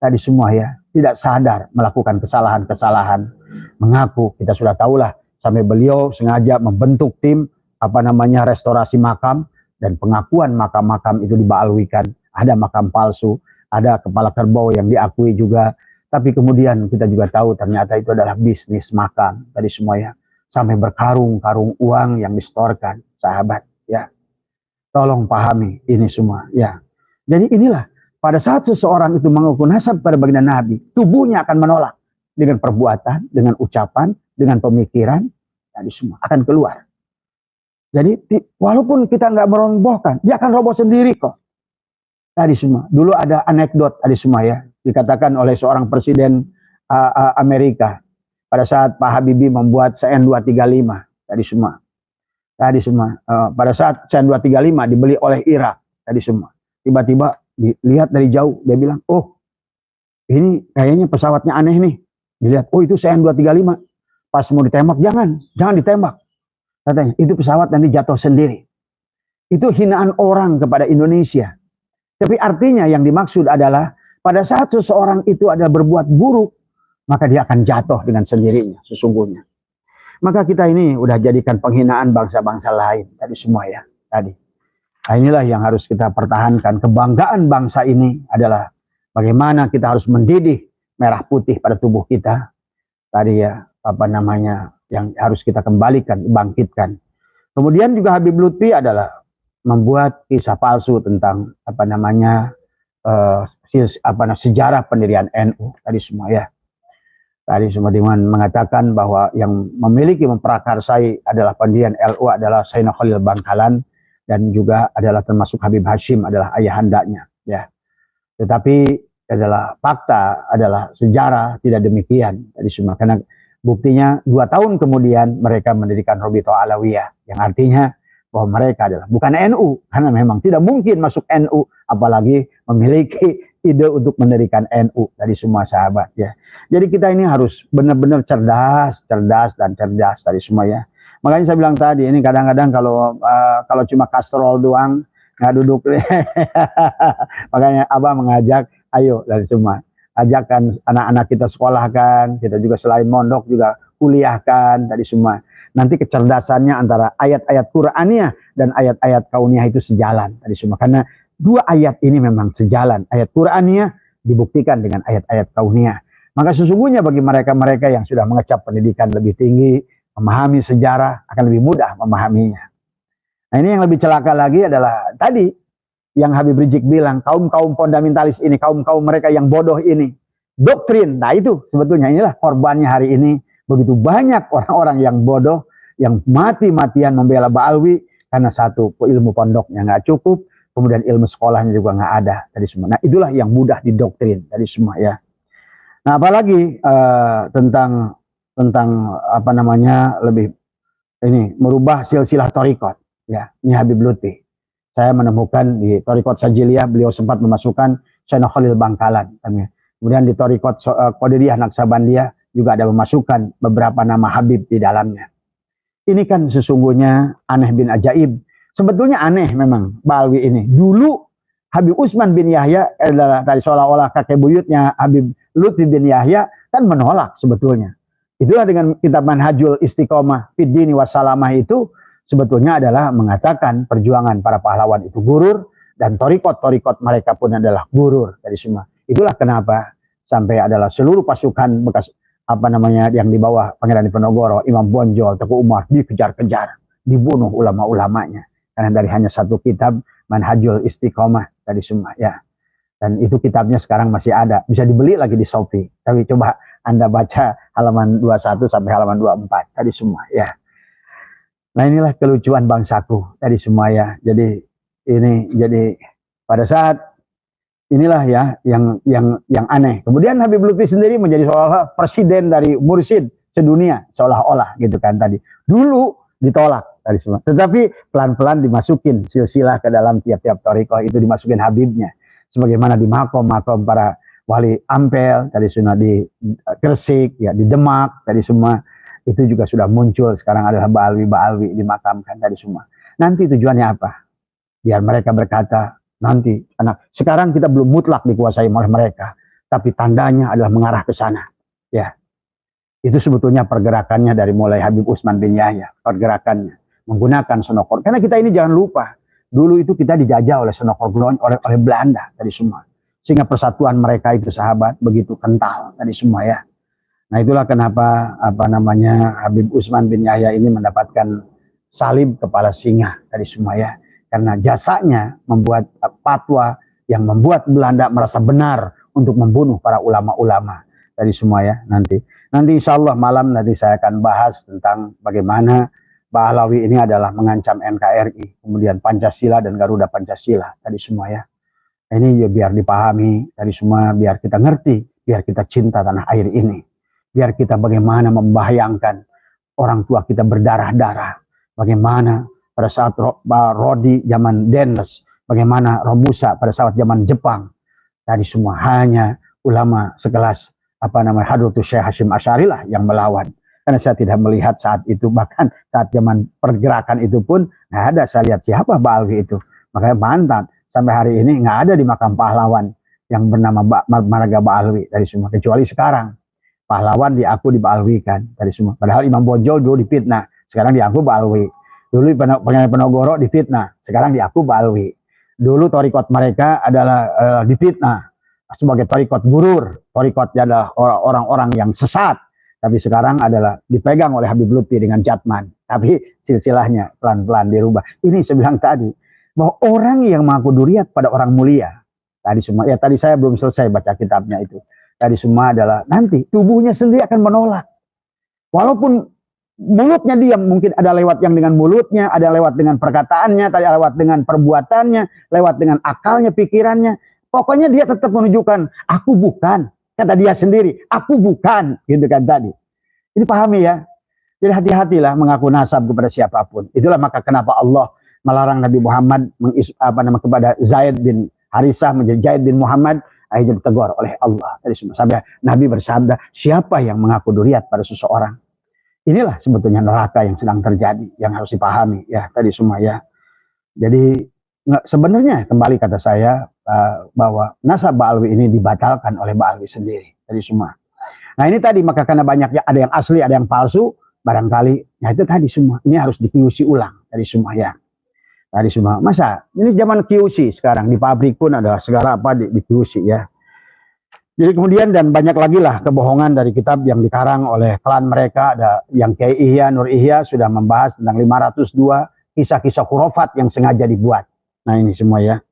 tadi semua ya, tidak sadar melakukan kesalahan-kesalahan. Mengaku, kita sudah tahulah, sampai beliau sengaja membentuk tim, restorasi makam, dan pengakuan makam-makam itu dibalwikan. Ada makam palsu, ada kepala kerbau yang diakui juga. Tapi kemudian kita juga tahu ternyata itu adalah bisnis makam tadi semua ya. Sampai berkarung-karung uang yang distorkan, sahabat ya. Tolong pahami ini semua ya. Jadi inilah pada saat seseorang itu mengaku nasab pada baginda Nabi, tubuhnya akan menolak dengan perbuatan, dengan ucapan, dengan pemikiran, tadi semua akan keluar. Jadi walaupun kita nggak merobohkan, dia akan roboh sendiri kok. Tadi semua. Dulu ada anekdot tadi semua ya, dikatakan oleh seorang presiden Amerika pada saat Pak Habibie membuat CN 235 tadi semua. Tadi semua. Pada saat CN 235 dibeli oleh Irak tadi semua. Tiba-tiba dilihat dari jauh, dia bilang, oh ini kayaknya pesawatnya aneh nih. Dilihat, oh itu CN 235. Pas mau ditembak, jangan ditembak. Katanya, itu pesawat nanti jatuh sendiri. Itu hinaan orang kepada Indonesia. Tapi artinya yang dimaksud adalah pada saat seseorang itu adalah berbuat buruk, maka dia akan jatuh dengan sendirinya sesungguhnya. Maka kita ini udah jadikan penghinaan bangsa-bangsa lain tadi semua ya. Tadi. Nah, inilah yang harus kita pertahankan. Kebanggaan bangsa ini adalah bagaimana kita harus mendidih merah putih pada tubuh kita. Tadi ya, apa namanya, yang harus kita kembalikan, bangkitkan. Kemudian juga Habib Lutfi adalah membuat kisah palsu tentang apa namanya sejarah pendirian NU tadi semua ya. Tadi semua dengan mengatakan bahwa yang memiliki memprakarsai adalah pendirian LU adalah Sayyidina Khalil Bangkalan dan juga adalah termasuk Habib Hashim adalah ayahandanya ya. Tetapi adalah fakta, adalah sejarah tidak demikian tadi semua, karena buktinya 2 tahun kemudian mereka mendirikan Robito Alawiyah yang artinya bahwa mereka adalah bukan NU, karena memang tidak mungkin masuk NU apalagi memiliki ide untuk mendirikan NU dari semua sahabat ya. Jadi kita ini harus benar-benar cerdas tadi semua ya. Makanya saya bilang tadi ini kadang-kadang kalau cuma kastrol doang nggak duduk. Makanya Abah mengajak ayo dari semua, ajakkan anak-anak kita sekolahkan, kita juga selain mondok juga kuliahkan tadi semua. Nanti kecerdasannya antara ayat-ayat Qur'aniyah dan ayat-ayat kauniyah itu sejalan tadi semua. Karena 2 ayat ini memang sejalan. Ayat Qur'aniyah dibuktikan dengan ayat-ayat kauniyah. Maka sesungguhnya bagi mereka-mereka yang sudah mengecap pendidikan lebih tinggi, memahami sejarah, akan lebih mudah memahaminya. Nah ini yang lebih celaka lagi adalah tadi yang Habib Rizik bilang, kaum-kaum fundamentalis ini, kaum-kaum mereka yang bodoh ini, doktrin. Nah itu sebetulnya inilah korbannya hari ini. Begitu banyak orang-orang yang bodoh, yang mati-matian membela Ba'alwi, karena satu, ilmu pondoknya nggak cukup, kemudian ilmu sekolahnya juga nggak ada tadi semua. Nah itulah yang mudah didoktrin tadi semua ya. Nah apalagi tentang apa namanya lebih ini merubah silsilah thariqat ya. Ini Habib Lutfi. Saya menemukan di thariqat Sajiliyah beliau sempat memasukkan Sayyidina Khalil Bangkalan. Kemudian di thariqat Qadiriyah Naksabandiyah juga ada memasukkan beberapa nama Habib di dalamnya. Ini kan sesungguhnya aneh bin ajaib. Sebetulnya aneh memang Ba'alwi ini. Dulu Habib Utsman bin Yahya adalah tadi seolah-olah kakek buyutnya Habib Lutfi bin Yahya kan menolak sebetulnya. Itulah dengan kitab Manhajul Istiqomah Fid Dini Wassalamah itu sebetulnya adalah mengatakan perjuangan para pahlawan itu gurur dan thariqat mereka pun adalah gurur dari semua. Itulah kenapa sampai adalah seluruh pasukan bekas apa namanya yang di bawah Pangeran Diponegoro, Imam Bonjol, Teguh Umar dikejar-kejar, dibunuh ulama-ulamanya karena dari hanya satu kitab Manhajul Istiqomah tadi semua ya. Dan itu kitabnya sekarang masih ada, bisa dibeli lagi di Shopee. Tapi coba Anda baca halaman 21 sampai halaman 24 tadi semua ya. Nah inilah kelucuan bangsaku tadi semua ya. Jadi pada saat inilah ya yang aneh. Kemudian Habib Lutfi sendiri menjadi seolah-olah presiden dari mursyid sedunia seolah-olah gitu kan tadi. Dulu ditolak tadi semua. Tetapi pelan-pelan dimasukin silsilah ke dalam tiap-tiap thariqah itu dimasukin Habibnya. Sebagaimana di makom-makom para wali Ampel tadi semua di Gresik ya, di Demak tadi semua itu juga sudah muncul. Sekarang adalah Ba'alwi dimakamkan tadi semua. Nanti tujuannya apa? Biar mereka berkata nanti anak sekarang kita belum mutlak dikuasai oleh mereka, tapi tandanya adalah mengarah ke sana ya. Itu sebetulnya pergerakannya dari mulai Habib Utsman bin Yahya, pergerakannya menggunakan Senokor, karena kita ini jangan lupa dulu itu kita dijajah oleh Senokor oleh Belanda tadi semua, sehingga persatuan mereka itu sahabat begitu kental tadi semua ya. Nah itulah kenapa apa namanya Habib Utsman bin Yahya ini mendapatkan salib kepala singa tadi semua ya. Karena jasanya membuat fatwa yang membuat Belanda merasa benar untuk membunuh para ulama-ulama dari semua ya. Nanti insya Allah malam nanti saya akan bahas tentang bagaimana Ba'alawi ini adalah mengancam NKRI, kemudian Pancasila dan Garuda Pancasila tadi semua ya. Ini ya biar dipahami tadi semua, biar kita ngerti, biar kita cinta tanah air ini, biar kita bagaimana membayangkan orang tua kita berdarah-darah, bagaimana pada saat Rodi zaman Denles, bagaimana Romusa pada saat zaman Jepang, tadi semua hanya ulama sekelas apa namanya Hadratus Syekh Hasyim Asy'ari lah yang melawan. karena saya tidak melihat saat itu, bahkan saat zaman pergerakan itu pun nggak ada saya lihat siapa Ba'alwi itu. Makanya mantap sampai hari ini nggak ada di makam pahlawan yang bernama marga Ba'alwi dari semua, kecuali sekarang pahlawan diaku diba'alwikan dari semua. Padahal Imam Bonjol dulu difitnah, sekarang diaku Ba'alwi. Dulu Pengen Penogoro difitnah, sekarang diaku Ba'alwi. Dulu torikot mereka adalah difitnah sebagai torikot gurur, torikotnya adalah orang-orang yang sesat. Tapi sekarang adalah dipegang oleh Habib Lutfi dengan Jatman. Tapi silsilahnya pelan-pelan dirubah. Ini saya bilang tadi, bahwa orang yang mengaku duriat pada orang mulia, tadi semua, ya tadi saya belum selesai baca kitabnya itu. Tadi semua adalah nanti tubuhnya sendiri akan menolak. Walaupun mulutnya diam, mungkin ada lewat yang dengan mulutnya, ada lewat dengan perkataannya, ada lewat dengan perbuatannya, lewat dengan akalnya, pikirannya. Pokoknya dia tetap menunjukkan, aku bukan. Kata dia sendiri, aku bukan, gitu kan tadi. Ini pahami ya. Jadi hati-hatilah mengaku nasab kepada siapapun. Itulah maka kenapa Allah melarang Nabi Muhammad kepada Zaid bin Harisah menjadi Zaid bin Muhammad, akhirnya ditegur oleh Allah. Sampai Nabi bersabda, siapa yang mengaku duriat pada seseorang? Inilah sebetulnya neraka yang sedang terjadi, yang harus dipahami ya tadi semua ya. Jadi sebenarnya kembali kata saya, bahwa nasab Ba'alwi ini dibatalkan oleh Ba'alwi sendiri tadi semua. Nah ini tadi, maka karena banyaknya ada yang asli, ada yang palsu, barangkali, nah itu tadi semua, ini harus di-QC ulang tadi semua ya. Tadi semua, masa ini zaman QC sekarang, di pabrik pun ada segala apa di-QC ya. Jadi kemudian dan banyak lagi lah kebohongan dari kitab yang dikarang oleh klan mereka, ada yang Kiai Ihya, Nur Ihya sudah membahas tentang 502 kisah-kisah khurafat yang sengaja dibuat. Nah ini semua ya.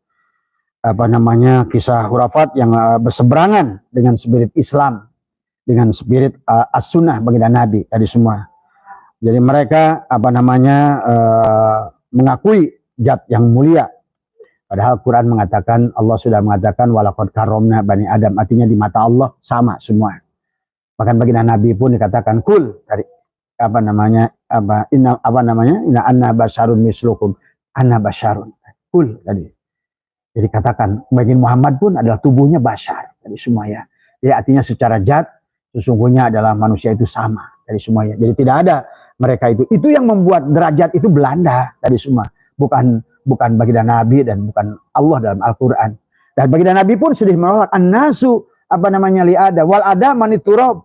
Kisah khurafat yang berseberangan dengan spirit Islam, dengan spirit as-sunnah baginda Nabi tadi semua. Jadi mereka mengakui zat yang mulia, padahal Quran mengatakan, Allah sudah mengatakan walaqad karomna bani Adam, artinya di mata Allah sama semua. Bahkan baginda Nabi pun dikatakan kul dari inna anna basyarun mislukum, anna basyarun kul tadi. Jadi katakan, baginda Muhammad pun adalah tubuhnya basyar dari semua ya. Jadi artinya secara zat sesungguhnya adalah manusia itu sama dari semuanya. Jadi tidak ada mereka itu yang membuat derajat itu Belanda dari semua, bukan baginda Nabi dan bukan Allah dalam Al-Quran. Dan baginda Nabi pun sudah menolak an-nasu li ada wal ada maniturab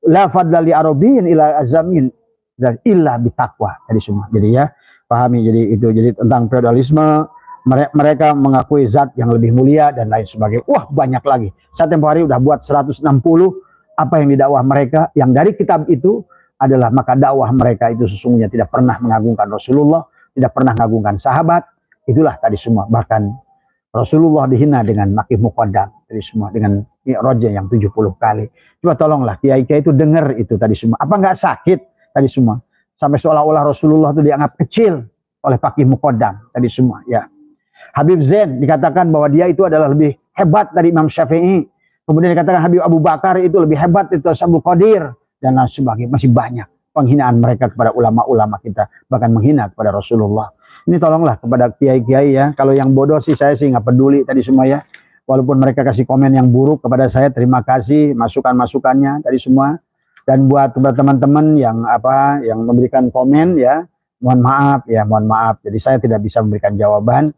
la fadla li arabiyyin ila azamin dan illa bitaqwa dari semua. Jadi ya pahami, jadi tentang feodalisme. Mereka mengakui zat yang lebih mulia dan lain sebagainya. Wah banyak lagi. Saya tempoh hari udah buat 160 apa yang didakwah mereka. Yang dari kitab itu adalah maka dakwah mereka itu sesungguhnya tidak pernah mengagungkan Rasulullah, tidak pernah mengagungkan sahabat. Itulah tadi semua. Bahkan Rasulullah dihina dengan makih muqaddam tadi semua, dengan mi'rajnya yang 70 kali. Coba tolonglah kiai-kiai itu dengar itu tadi semua. Apa nggak sakit tadi semua? Sampai seolah-olah Rasulullah itu dianggap kecil oleh pakih muqaddam tadi semua ya. Habib Zain dikatakan bahwa dia itu adalah lebih hebat dari Imam Syafi'i. Kemudian dikatakan Habib Abu Bakar itu lebih hebat dari Abdul Qadir dan lain sebagainya. Masih banyak penghinaan mereka kepada ulama-ulama kita, bahkan menghina kepada Rasulullah. Ini tolonglah kepada kiai-kiai ya. Kalau yang bodoh sih saya sih nggak peduli tadi semua ya. Walaupun mereka kasih komen yang buruk kepada saya, terima kasih masukan-masukannya tadi semua. Dan buat teman-teman yang memberikan komen ya, mohon maaf. Jadi saya tidak bisa memberikan jawaban.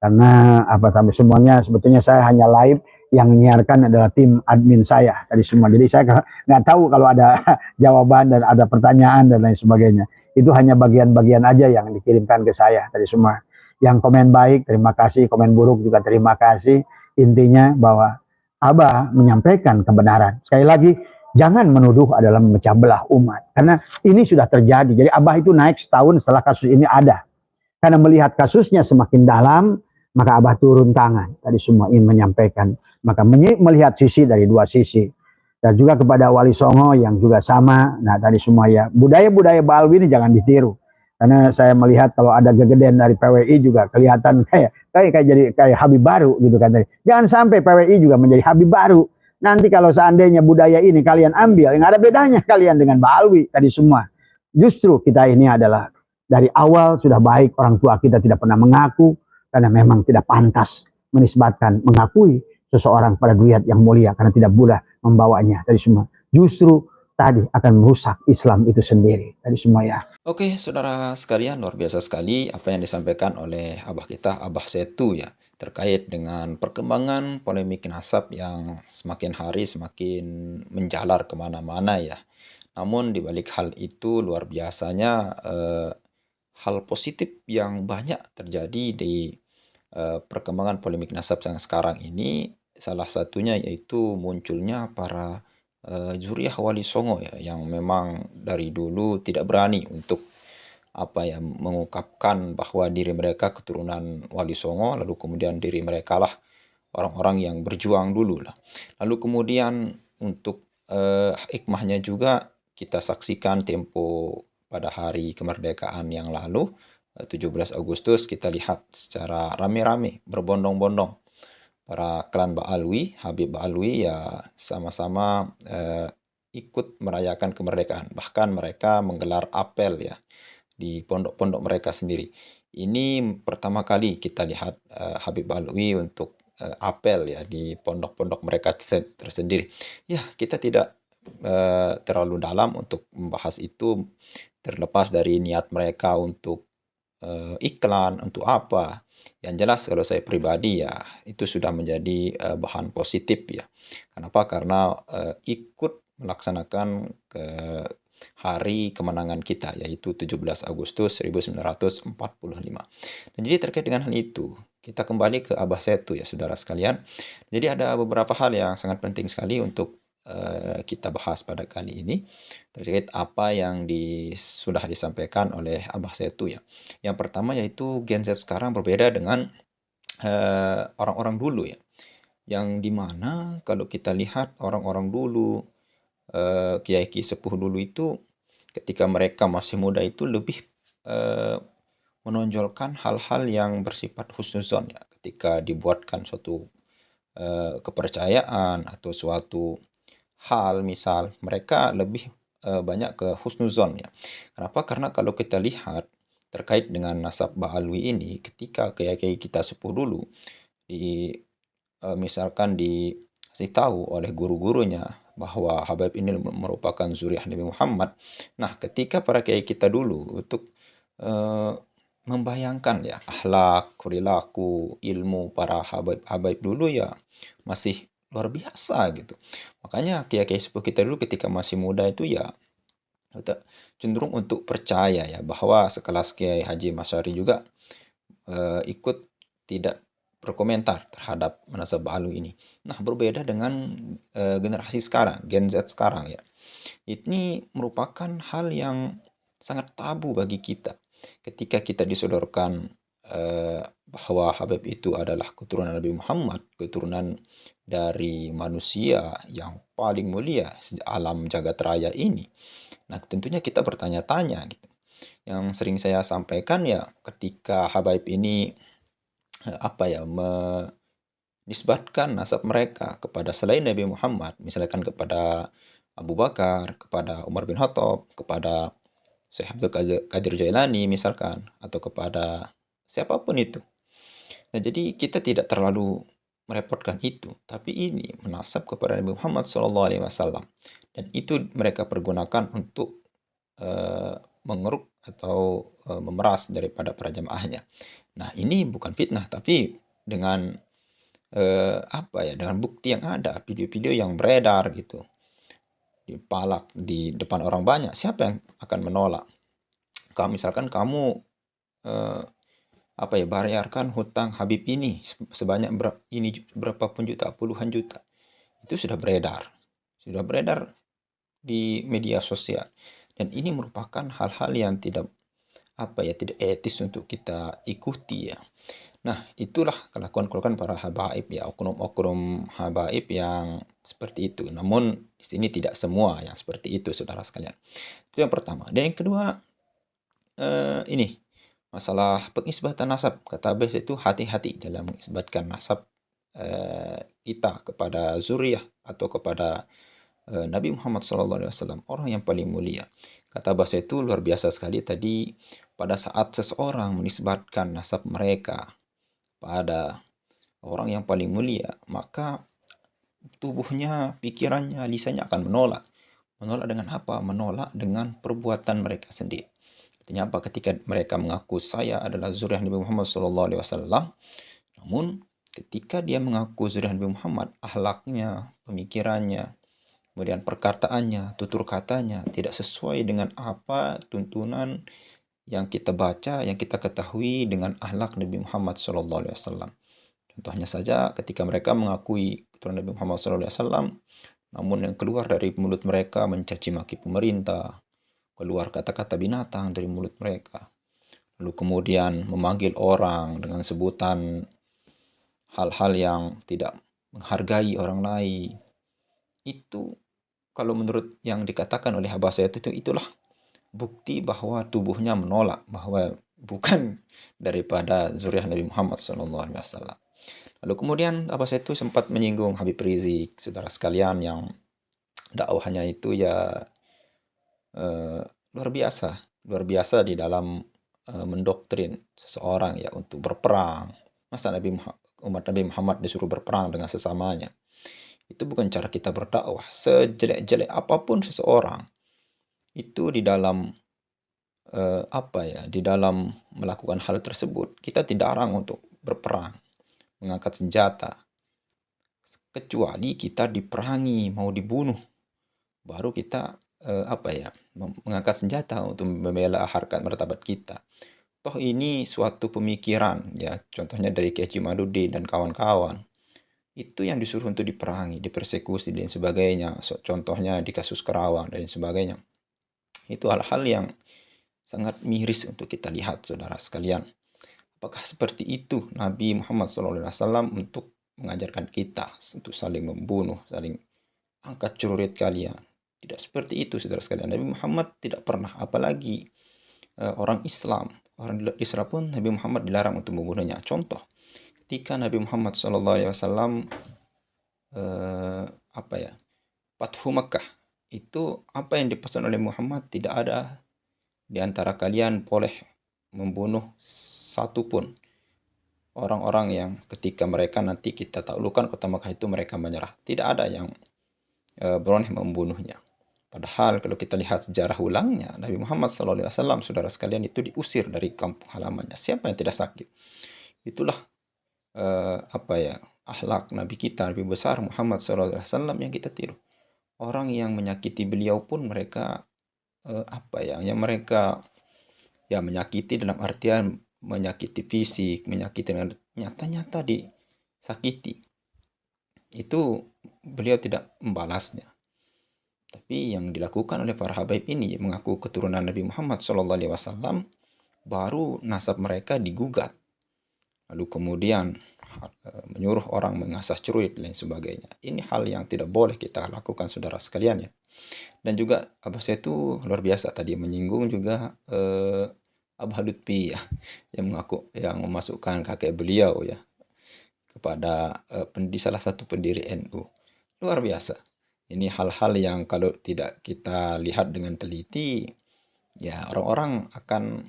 Karena tapi semuanya sebetulnya saya hanya live, yang menyiarkan adalah tim admin saya tadi semua. Jadi saya nggak tahu kalau ada jawaban dan ada pertanyaan dan lain sebagainya. Itu hanya bagian-bagian aja yang dikirimkan ke saya tadi semua. Yang komen baik terima kasih, komen buruk juga terima kasih. Intinya bahwa Abah menyampaikan kebenaran. Sekali lagi jangan menuduh adalah memecah belah umat. Karena ini sudah terjadi. Jadi Abah itu naik setahun setelah kasus ini ada. Karena melihat kasusnya semakin dalam, maka Abah turun tangan. Tadi semua ingin menyampaikan. Maka melihat sisi dari dua sisi. Dan juga kepada Wali Songo yang juga sama. Nah tadi semua ya. Budaya-budaya Ba'alwi ini jangan ditiru. Karena saya melihat kalau ada gegedean dari PWI juga kelihatan kayak Habib baru gitu kan. Jangan sampai PWI juga menjadi Habib baru. Nanti kalau seandainya budaya ini kalian ambil, nggak ada bedanya kalian dengan Ba'alwi tadi semua. Justru kita ini adalah dari awal sudah baik, orang tua kita tidak pernah mengaku. Karena memang tidak pantas menisbatkan mengakui seseorang pada duriat yang mulia karena tidak mudah membawanya dari semua. Justru tadi akan merusak Islam itu sendiri tadi semua ya. Oke, saudara sekalian, luar biasa sekali apa yang disampaikan oleh Abah kita, Abah Setu ya, terkait dengan perkembangan polemik nasab yang semakin hari semakin menjalar kemana-mana ya. Namun di balik hal itu luar biasanya hal positif yang banyak terjadi di perkembangan polemik nasab yang sekarang ini. Salah satunya yaitu munculnya para Zuriyah Wali Songo ya, yang memang dari dulu tidak berani untuk mengungkapkan bahwa diri mereka keturunan Wali Songo, lalu kemudian diri mereka lah orang-orang yang berjuang dulu lah. Lalu kemudian untuk hikmahnya juga kita saksikan tempo pada hari kemerdekaan yang lalu, 17 Agustus, kita lihat secara rame-rame berbondong-bondong para klan Ba'alwi, Habib Ba'alwi ya sama-sama ikut merayakan kemerdekaan. Bahkan mereka menggelar apel ya di pondok-pondok mereka sendiri. Ini pertama kali kita lihat Habib Ba'alwi untuk apel ya di pondok-pondok mereka tersendiri. Ya, kita tidak terlalu dalam untuk membahas itu, terlepas dari niat mereka untuk iklan, untuk apa. Yang jelas kalau saya pribadi ya itu sudah menjadi bahan positif ya. Kenapa? Karena ikut melaksanakan hari kemenangan kita, yaitu 17 Agustus 1945. Dan jadi terkait dengan hal itu, kita kembali ke Abah Setu ya saudara sekalian. Jadi ada beberapa hal yang sangat penting sekali untuk kita bahas pada kali ini terkait apa yang sudah disampaikan oleh Abah Setu ya. Yang pertama yaitu Gen Z sekarang berbeda dengan orang-orang dulu ya. Yang dimana kalau kita lihat orang-orang dulu, kiai-kiai sepuh dulu itu ketika mereka masih muda itu lebih menonjolkan hal-hal yang bersifat husnuzon ya. Ketika dibuatkan suatu kepercayaan atau suatu hal, misal mereka lebih banyak ke husnuzon ya. Kenapa? Karena kalau kita lihat terkait dengan nasab Ba'alwi ini, ketika kiai-kiai kita sepuh dulu misalkan dikasih tahu oleh guru-gurunya bahwa Habib ini merupakan zuriat Nabi Muhammad. Nah, ketika para kiai kita dulu untuk membayangkan ya akhlak, perilaku, ilmu para habaib dulu ya masih luar biasa gitu. Makanya kiai-kiai sepuh kita dulu ketika masih muda itu ya cenderung untuk percaya ya bahwa sekelas Kiai Haji Masyari juga ikut tidak berkomentar terhadap nasab Ba'alwi ini. Nah, berbeda dengan generasi sekarang, Gen Z sekarang ya. Ini merupakan hal yang sangat tabu bagi kita. Ketika kita disodorkan bahwa Habib itu adalah keturunan Nabi Muhammad, keturunan dari manusia yang paling mulia alam jagat raya ini. Nah, tentunya kita bertanya-tanya gitu. Yang sering saya sampaikan ya ketika Habib ini menisbatkan nasab mereka kepada selain Nabi Muhammad, misalkan kepada Abu Bakar, kepada Umar bin Khattab, kepada Syekh Abdul Qadir Jailani misalkan, atau kepada siapapun itu. Nah, jadi kita tidak terlalu merepotkan itu, tapi ini menasab kepada Nabi Muhammad SAW, dan itu mereka pergunakan untuk mengeruk atau memeras daripada para jamaahnya. Nah, ini bukan fitnah, tapi dengan dengan bukti yang ada, video-video yang beredar gitu, dipalak di depan orang banyak, siapa yang akan menolak? Kalau misalkan kamu bayarkan hutang Habib ini sebanyak berapa pun juta, puluhan juta, itu sudah beredar di media sosial, dan ini merupakan hal-hal yang tidak tidak etis untuk kita ikuti ya. Nah, itulah kelakuan-kelakuan para habaib ya, oknum-oknum habaib yang seperti itu. Namun di sini tidak semua yang seperti itu, saudara sekalian. Itu yang pertama. Dan yang kedua, ini masalah pengisbatan nasab. Kata Abes itu hati-hati dalam mengisbatkan nasab kita kepada zuriyah atau kepada Nabi Muhammad SAW, orang yang paling mulia. Kata bahasa itu luar biasa sekali tadi, pada saat seseorang menisbatkan nasab mereka pada orang yang paling mulia, maka tubuhnya, pikirannya, lisannya akan menolak Menolak dengan apa? Menolak dengan perbuatan mereka sendiri. Artinya apa? Ketika mereka mengaku saya adalah zuriat Nabi Muhammad SAW, namun ketika dia mengaku zuriat Nabi Muhammad, akhlaknya, pemikirannya, kemudian perkataannya, tutur katanya tidak sesuai dengan apa tuntunan yang kita baca, yang kita ketahui dengan akhlak Nabi Muhammad SAW. Contohnya saja ketika mereka mengakui keturunan Nabi Muhammad SAW, namun yang keluar dari mulut mereka mencaci maki pemerintah, keluar kata-kata binatang dari mulut mereka, lalu kemudian memanggil orang dengan sebutan hal-hal yang tidak menghargai orang lain. Itu kalau menurut yang dikatakan oleh Abah Said itulah bukti bahwa tubuhnya menolak bahwa bukan daripada zuriat Nabi Muhammad SAW. Lalu kemudian Abah Said sempat menyinggung Habib Rizik, saudara sekalian, yang dakwahnya itu ya eh, luar biasa di dalam mendoktrin seseorang ya untuk berperang. Masa umat Nabi Muhammad disuruh berperang dengan sesamanya? Itu bukan cara kita berdakwah. Sejelek-jelek apapun seseorang, itu di dalam di dalam melakukan hal tersebut, kita tidak larang untuk berperang, mengangkat senjata, kecuali kita diperangi, mau dibunuh, baru kita mengangkat senjata untuk membela harkat martabat kita. Toh ini suatu pemikiran ya, contohnya dari Kiai Haji Maduddin dan kawan-kawan. Itu yang disuruh untuk diperangi, dipersekusi dan sebagainya. Contohnya di kasus Kerawang dan sebagainya. Itu hal-hal yang sangat miris untuk kita lihat, saudara sekalian. Apakah seperti itu Nabi Muhammad SAW untuk mengajarkan kita untuk saling membunuh, saling angkat celurit kalian? Tidak seperti itu, saudara sekalian. Nabi Muhammad tidak pernah, apalagi orang Islam. Orang Islam pun Nabi Muhammad dilarang untuk membunuhnya. Contoh, ketika Nabi Muhammad SAW Fathu Makkah, itu apa yang dipesan oleh Muhammad, tidak ada di antara kalian boleh membunuh satu pun orang-orang yang ketika mereka nanti kita taklukkan kota Makkah itu mereka menyerah. Tidak ada yang berani membunuhnya. Padahal kalau kita lihat sejarah ulangnya, Nabi Muhammad SAW, saudara sekalian, itu diusir dari kampung halamannya. Siapa yang tidak sakit? Itulah akhlak Nabi kita, Nabi besar Muhammad SAW yang kita tiru. Orang yang menyakiti beliau pun mereka yang mereka ya menyakiti dalam artian menyakiti fisik, menyakiti dengan nyata-nyata disakiti. Itu beliau tidak membalasnya. Tapi yang dilakukan oleh para habaib ini mengaku keturunan Nabi Muhammad SAW, baru nasab mereka digugat. Lalu kemudian menyuruh orang mengasah celurit dan lain sebagainya. Ini hal yang tidak boleh kita lakukan, saudara sekalian ya. Dan juga Abah saya itu luar biasa tadi menyinggung juga Abah Lutfi ya, yang memasukkan kakek beliau ya kepada di salah satu pendiri NU. Luar biasa. Ini hal-hal yang kalau tidak kita lihat dengan teliti, ya orang-orang akan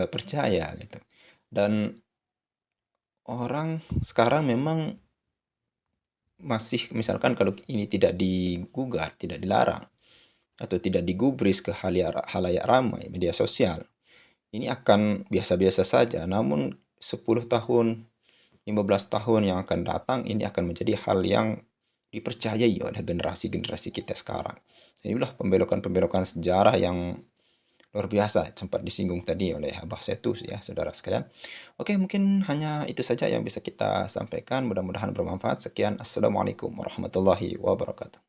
percaya gitu. Dan orang sekarang memang masih, misalkan kalau ini tidak digugat, tidak dilarang, atau tidak digubris ke halayak ramai media sosial, ini akan biasa-biasa saja. Namun 10 tahun, 15 tahun yang akan datang, ini akan menjadi hal yang dipercayai oleh generasi-generasi kita sekarang. Inilah pembelokan-pembelokan sejarah yang luar biasa sempat disinggung tadi oleh Abah Setus ya, saudara sekalian. Oke, mungkin hanya itu saja yang bisa kita sampaikan. Mudah-mudahan bermanfaat. Sekian. Assalamualaikum warahmatullahi wabarakatuh.